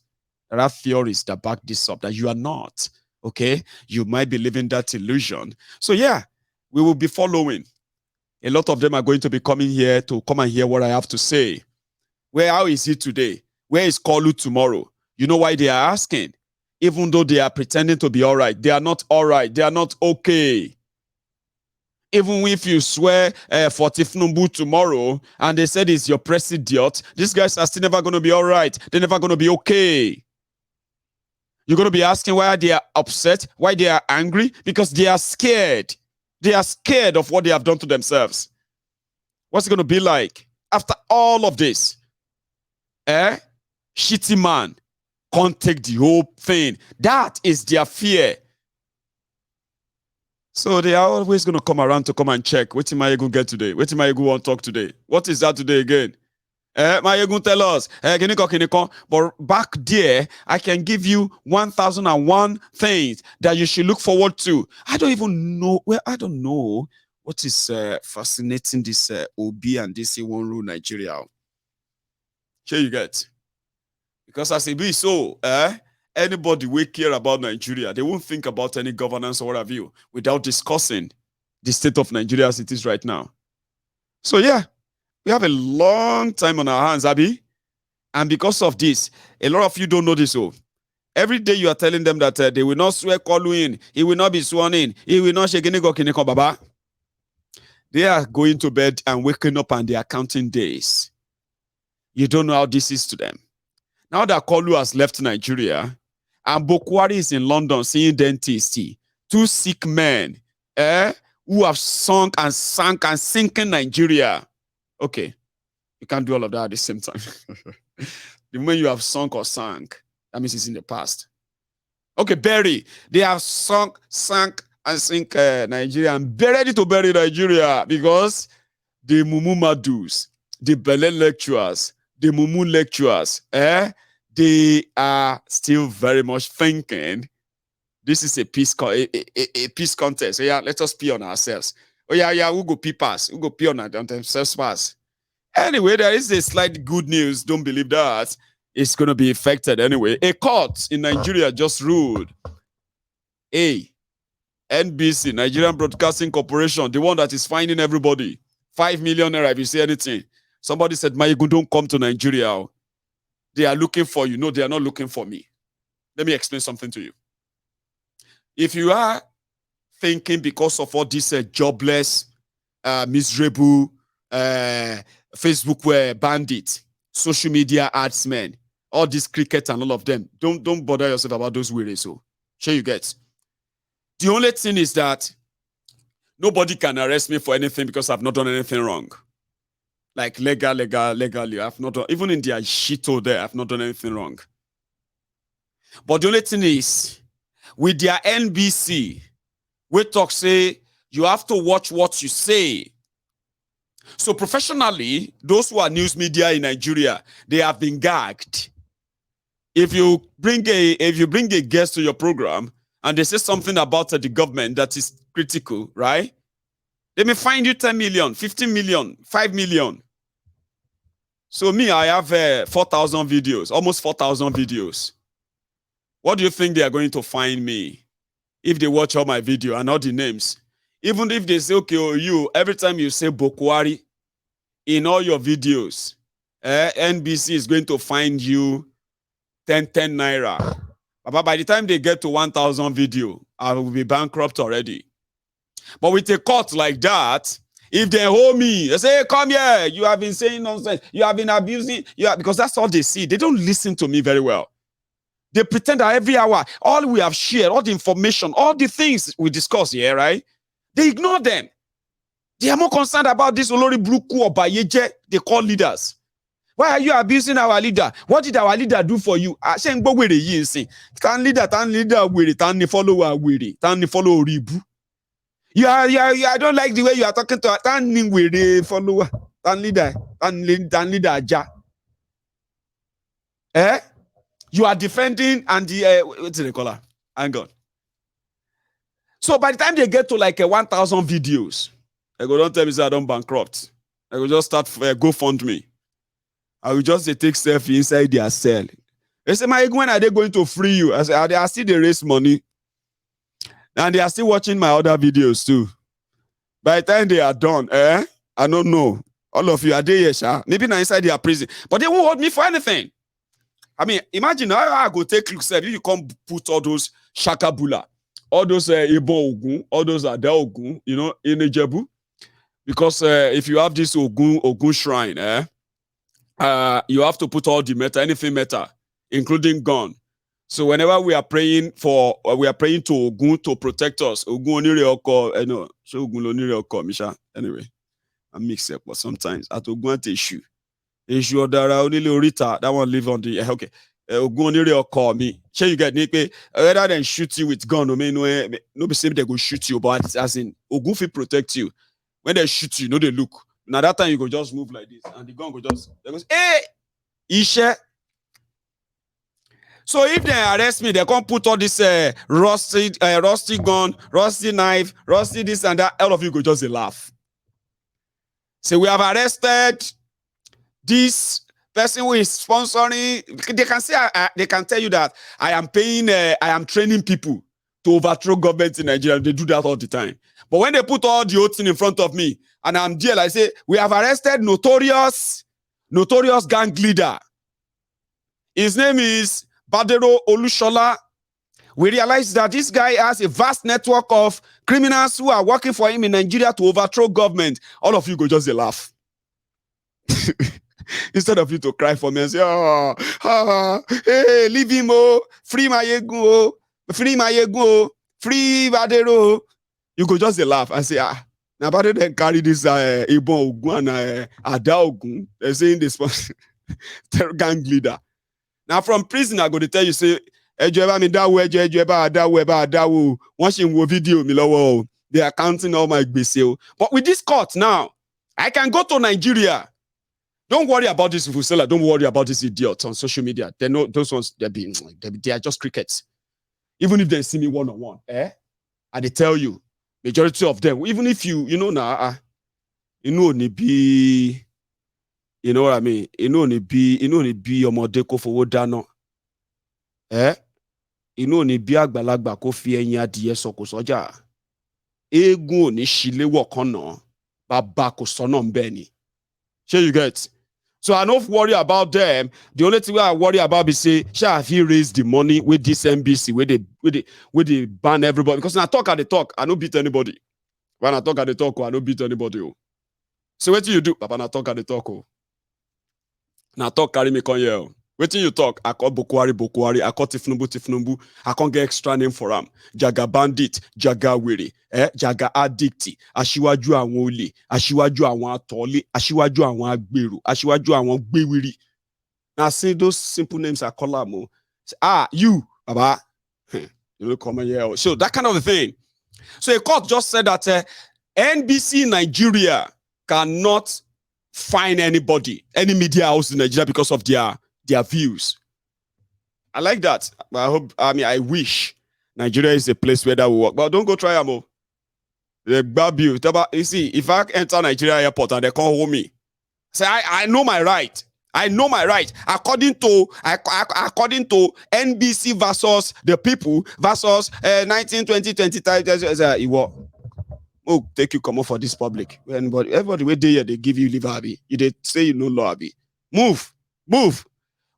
There are theories that back this up, that you are not. Okay? You might be living that illusion. So yeah, we will be following. A lot of them are going to be coming here to come and hear what I have to say. How is he today? Where is Kolu tomorrow? You know why they are asking? Even though they are pretending to be all right, they are not all right. They are not okay. Even if you swear for Tinubu tomorrow and they said it's your president, these guys are still never going to be all right. They're never going to be okay. You're going to be asking why they are upset, why they are angry, because they are scared. They are scared of what they have done to themselves. What's it going to be like after all of this? Shitty man can't take the whole thing. That is their fear. So they are always going to come around to come and check. What am I going to get today? What am I going to talk today? What is that today again? My going to tell us. But back there, I can give you 1,001 things that you should look forward to. I don't even know. Well, I don't know what is fascinating this OB and this one rule Nigeria. Sure you get. Because as it be so, anybody will care about Nigeria. They won't think about any governance or what have you without discussing the state of Nigeria as it is right now. So yeah, we have a long time on our hands, Abi. And because of this, a lot of you don't know this. So every day you are telling them that they will not swear Kolu in, he will not be sworn in, he will not shake any baba. They are going to bed and waking up and they are counting days. You don't know how this is to them. Now that Kolu has left Nigeria and Buhari is in London seeing dentists, two sick men who have sunk and sank and sinking Nigeria. Okay, you can't do all of that at the same time. The moment you have sunk or sank, that means it's in the past. Okay, bury. They have sunk, sank, and sink Nigeria and be ready to bury Nigeria because the Mumu Madus, the Bele lecturers, the Mumu lecturers, they are still very much thinking this is a peace contest. So yeah, let us pee on ourselves. Oh yeah, we'll go pee pass. We'll go pee on themselves pass. Anyway, there is a slight good news. Don't believe that. It's going to be affected anyway. A court in Nigeria just ruled. NBC, Nigerian Broadcasting Corporation, the one that is finding everybody, 5 million naira if you say anything. Somebody said, Mayegun, don't come to Nigeria. They are looking for you. No, they are not looking for me. Let me explain something to you. If you are thinking because of all these jobless, miserable, Facebook bandits, social media adsmen, all these cricket and all of them, don't bother yourself about those weary. So, sure you get. The only thing is that nobody can arrest me for anything because I've not done anything wrong. Like legally, I've not done, even in their shito there, I've not done anything wrong. But the only thing is, with their NBC, we talk say, you have to watch what you say. So professionally, those who are news media in Nigeria, they have been gagged. If you bring a guest to your program and they say something about the government that is critical, right? They may fine you 10 million, 15 million, 5 million. So me, I have 4,000 videos, almost 4,000 videos. What do you think they are going to fine me if they watch all my video and all the names? Even if they say, okay, you, every time you say Buhari in all your videos, NBC is going to fine you 10 naira. But by the time they get to 1,000 video, I will be bankrupt already. But with a court like that, if they hold me, they say, hey, come here, you have been saying nonsense, you have been abusing, because that's all they see. They don't listen to me very well. They pretend that every hour, all we have shared, all the information, all the things we discuss here, right? They ignore them. They are more concerned about this Olori Bruku or Bayeje they call leaders. Why are you abusing our leader? What did our leader do for you? Tan leader, tan follower, tan follow Ribu. I don't like the way you are talking to tan follower, tan leader Aja. You are defending and what's the color? Hang on. So by the time they get to like 1,000 videos, I go, don't tell me say I don't bankrupt. I will just start GoFundMe. I will just take selfie inside their cell. They say, when are they going to free you? I say, they are still they raise money. And they are still watching my other videos too. By the time they are done, I don't know. All of you are there, yes, maybe not inside their prison. But they won't hold me for anything. I mean, imagine how I go take look, if you come put all those shakabula all those Ibon Ogun, all those Ada Ogun, you know, in Ijebu. Because if you have this Ogun shrine, you have to put all the metal, anything metal, including gun. So whenever we are praying to Ogun to protect us, Ogun onire oko, no, so Ogun onire oko, Misha. Anyway, I mix up, but sometimes at Ogun at issue odara onile orita, that one live on the okay. Ogun onire oko me. Sure you get me, rather than shoot you with gun, no be say they go shoot you, but as in Ogun fit protect you. When they shoot you, they look. Now that time you go just move like this, and the gun go just they goes, hey, Ishe. So if they arrest me, they can't put all this rusty gun, rusty knife, rusty this and that. All of you go just laugh. So we have arrested this person who is sponsoring. They can say they can tell you that I am paying, I am training people to overthrow government in Nigeria. They do that all the time. But when they put all the oath in front of me, and I'm there, I say, we have arrested notorious gang leader. His name is Badero Olushola. We realize that this guy has a vast network of criminals who are working for him in Nigeria to overthrow government. All of you go just laugh. Instead of you to cry for me and say, hey, leave him, free Mayegun, free Mayegun, free Badero. You go just laugh and say, now Badero then carry this Ibon Ogun and Ada Ogun. They're saying this terror gang leader. Now from prison, I go to tell you, say, they are counting all my gbese. But with this court now, I can go to Nigeria. Don't worry about this Vusela. Don't worry about this idiot on social media. They know those ones, they are just crickets. Even if they see me one-on-one, and they tell you, majority of them, even if you know now, you know what I mean? You know your modeko for dano. You know ni bi àgbàlagbà kó fi ẹyin adìyẹ sọkò sọ́jà. Eégún ò ní ṣílé wọ̀kan bàbá kò sọ́nà ńbẹ̀ ni. Sure you get? So I don't worry about them. The only thing I worry about is say, have he raised the money with this NBC where they ban everybody? Because when I talk at the talk, I don't beat anybody. When I talk at the talk, I don't beat anybody. So what do you do? Papa, I talk at the talk. Now talk carry me come here. Waiting you talk, I call Buhari, I call Tinubu, I can't get extra name for him. Jaga bandit, Jaga wèrè, Jaga addicti, Aṣíwájú àwọn olè, Aṣíwájú àwọn atọ́lé, Aṣíwájú àwọn agbèrò, Aṣíwájú àwọn gbéwìrì. Now see those simple names I call them. You, Baba, you know, come here. So that kind of a thing. So a court just said that NBC Nigeria cannot fine anybody, any media house in Nigeria because of their views. I like that. I wish Nigeria is a place where that will work. But don't go try them. They grab you. You see, if I enter Nigeria airport and they come hold me, say I know my right. I know my right. According to NBC versus the people versus 19, 20, 25, oh, take you come up for this public. Everybody wait there, they give you leave, Abi. They say you no law, Abi. Move.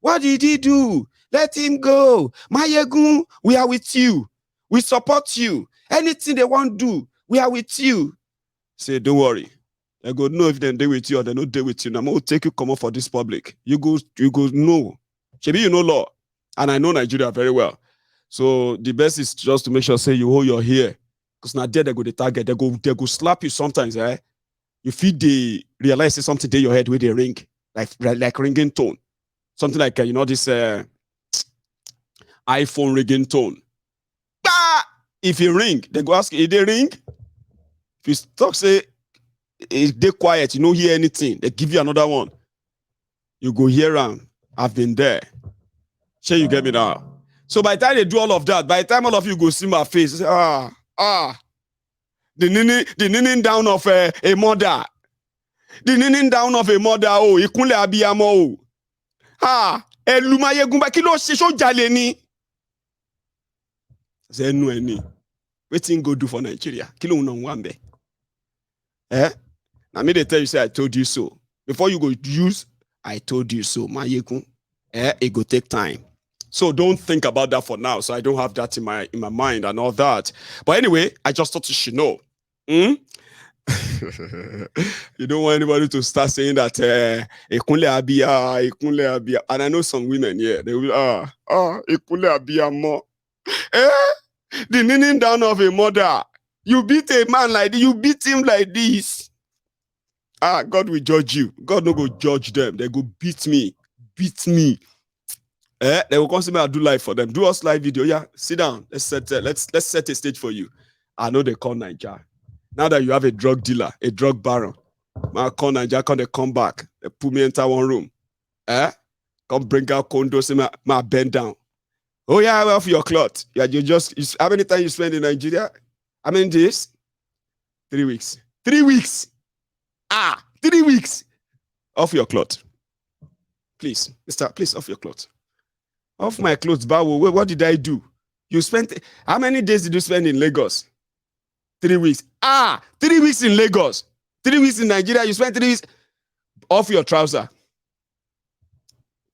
What did he do? Let him go. Mayegun, we are with you. We support you. Anything they want to do, we are with you. Say, don't worry. They go know if they deal with you or they don't deal with you. Now, I'm going to take you come up for this public. You go no. Maybe you know law. And I know Nigeria very well. So the best is just to make sure, say, you hold your hair. Because now there they go the target. They go slap you sometimes, You feel they realize there's something in your head with they ring. Like ringing tone. Something like, this iPhone ringing tone. If you ring, they go ask, if they ring? If you talk, say, if they quiet, you don't hear anything. They give you another one. You go hear them. I've been there. Sure, you get me now. So by the time they do all of that, by the time all of you go see my face, you say, the kneeling down of a mother. The kneeling down of a mother, ikunle abiyamo. Elumayegun ba kilo se so jale ni. Say no any. Wetin go do for Nigeria? Kilo una nwambe. Now me they tell you say I told you so. Before you go use I told you so, Mayegun. It go take time. So don't think about that for now. So I don't have that in my mind and all that. But anyway, I just thought you should know. You don't want anybody to start saying that Ekunle Abia. And I know some women, yeah, they will Ekunle Abia more. The kneeling down of a mother. You beat a man like this, you beat him like this. God will judge you. God no go judge them. They go beat me. They will constantly do live for them. Do us live video. Yeah, sit down. Let's set a stage for you. I know they call Nigeria. Now that you have a drug dealer, a drug baron, I call Nigeria, they come back. They put me into one room. Come bring out condos and my bend down. Oh yeah, well for your cloth. Yeah, how many times you spend in Nigeria? How many days? 3 weeks. 3 weeks. 3 weeks. Off your cloth. Please, mister, please off your cloth. Off my clothes, Bawo. What did I do? You spent, how many days did you spend in Lagos? 3 weeks. 3 weeks in Lagos. 3 weeks in Nigeria. You spent 3 weeks. Off your trouser.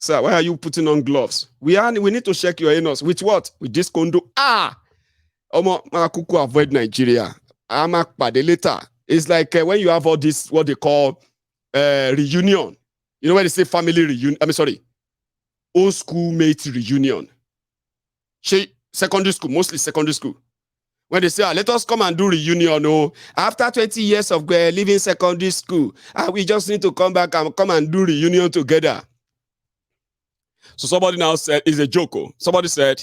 Sir, why are you putting on gloves? We need to check your anus. With what? With this condo. Kuku avoid Nigeria. Later. It's like when you have all this, what they call reunion. You know when they say family reunion? Old school mate reunion. Secondary school, mostly secondary school. When they say, let us come and do reunion. After 20 years of leaving secondary school, we just need to come back and come and do reunion together. So somebody now said, it's a joke. Somebody said,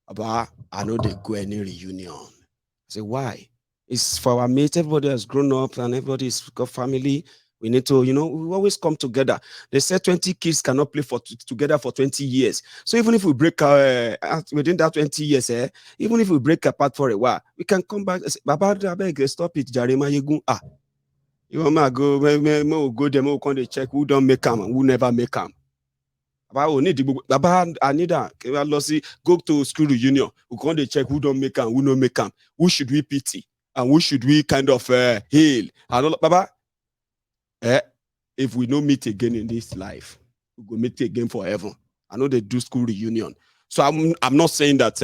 I know they go any reunion. I say, why? It's for our mates. Everybody has grown up and everybody's got family. We need to, we always come together. They said 20 kids cannot play together for 20 years. So even if we break within that 20 years, even if we break apart for a while, we can come back and say, Baba, stop it, Jarema Yegun. You want to go there, we check who don't make them and who never make them. Baba, I need that. Go to school reunion. We can check who don't make them, who don't make them. Who should we pity? And who should we kind of hail? Baba, if we don't meet again in this life, we go meet again forever. I know they do school reunion. So I'm not saying that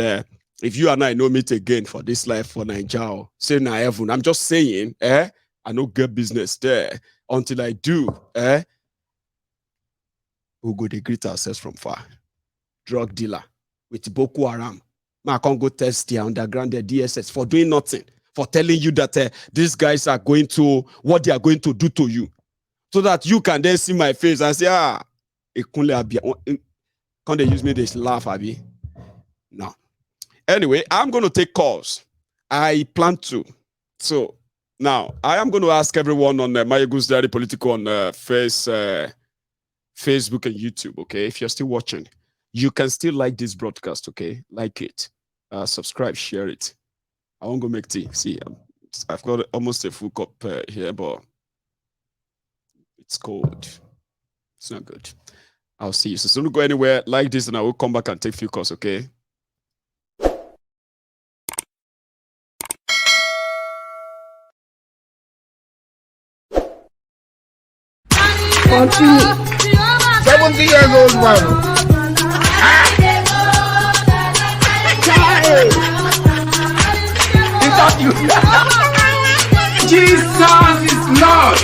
if you and I no meet again for this life for Nigeria, say na heaven. I'm just saying, I no get business there. Until I do, we'll go to greet ourselves from far. Drug dealer with Boko Haram. I can't go test the underground, the DSS for doing nothing, for telling you that these guys are going to, what they are going to do to you. So that you can then see my face and say, Ekunle Abia. Can't they use me this laugh, Abi? No. Anyway, I'm going to take calls. I plan to. So now I am going to ask everyone on Mayegun's Diary Political on Facebook and YouTube, okay? If you're still watching, you can still like this broadcast, okay? Like it. Subscribe, share it. I won't go make tea. See, I've got almost a full cup here, but it's cold. It's not good. I'll see you. So don't go anywhere. Like this, and I will come back and take a few calls, okay? Continue. 70 years old man. Is that you? Jesus is Lord.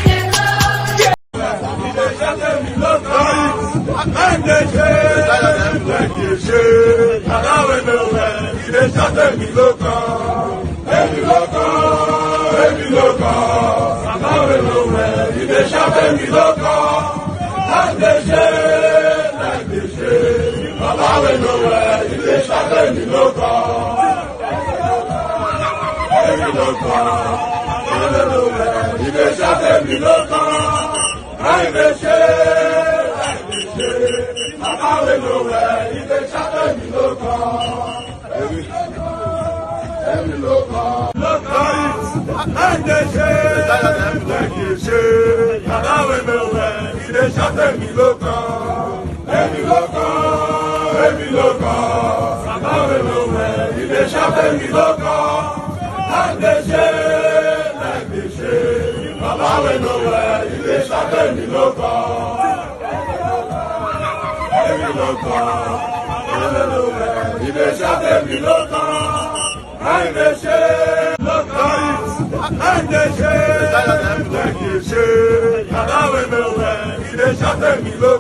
Look,